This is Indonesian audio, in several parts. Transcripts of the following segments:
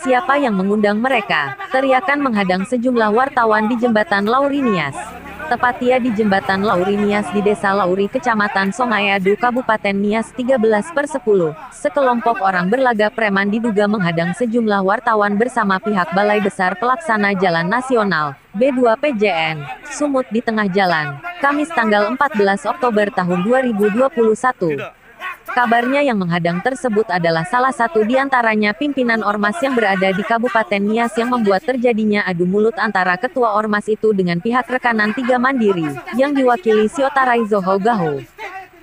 Siapa yang mengundang mereka? Teriakan menghadang sejumlah wartawan di Jembatan Laurinias. Tepatnya di Jembatan Laurinias di Desa Lauri, Kecamatan Songayadu, Kabupaten Nias 13/10. Sekelompok orang berlagak preman diduga menghadang sejumlah wartawan bersama pihak Balai Besar Pelaksana Jalan Nasional, B2PJN, Sumut di tengah jalan, Kamis tanggal 14 Oktober tahun 2021. Kabarnya yang menghadang tersebut adalah salah satu di antaranya pimpinan Ormas yang berada di Kabupaten Nias yang membuat terjadinya adu mulut antara ketua Ormas itu dengan pihak rekanan 3 Mandiri, yang diwakili Siotaraizo Gaho.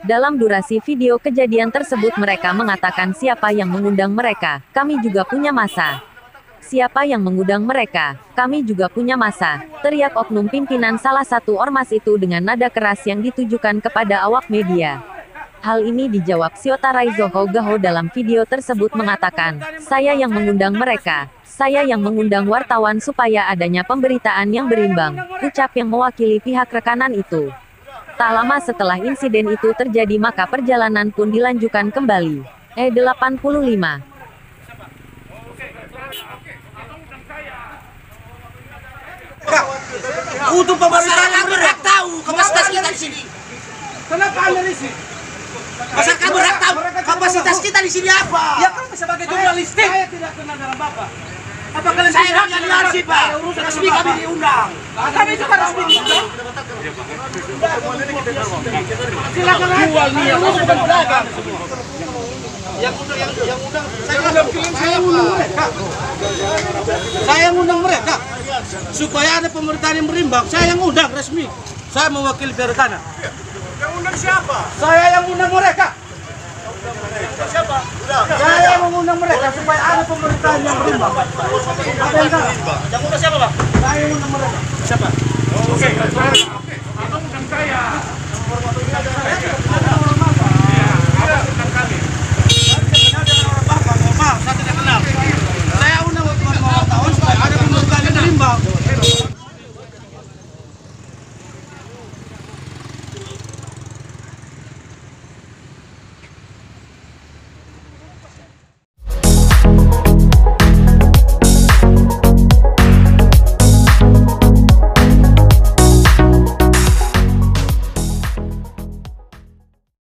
Dalam durasi video kejadian tersebut mereka mengatakan siapa yang mengundang mereka, kami juga punya massa. Siapa yang mengundang mereka, kami juga punya massa, teriak oknum pimpinan salah satu Ormas itu dengan nada keras yang ditujukan kepada awak media. Hal ini dijawab Siotaraizo Gaho dalam video tersebut mengatakan, saya yang mengundang mereka, saya yang mengundang wartawan supaya adanya pemberitaan yang berimbang, ucap yang mewakili pihak rekanan itu. Tak lama setelah insiden itu terjadi maka perjalanan pun dilanjutkan kembali. E85. Untuk masyarakat berhak tahu kapasitas kita di sini. Kenapa Anda risih? Masyarakat berhak tahu kapasitas kita di sini apa? Ya kan sebagai jurnalistik. Saya tidak kenal dalam Bapak. Apa kalian Saya hanya dilarsi Pak. Resmi kami diundang. Kami juga resmi diundang. Silakan jual nih yang sudah berdagang. Yang undang saya undang mereka. Saya undang mereka. Supaya ada pemerintahan yang berimbang. Saya yang undang resmi. Saya mewakili Perikanan. Yang undang siapa? Saya yang undang mereka. Siapa? Saya yang mengundang mereka supaya ada pemerintahan yang berimbang. Apa yang salah? Yang undang siapa, Pak? Saya yang undang mereka. Siapa? Oke.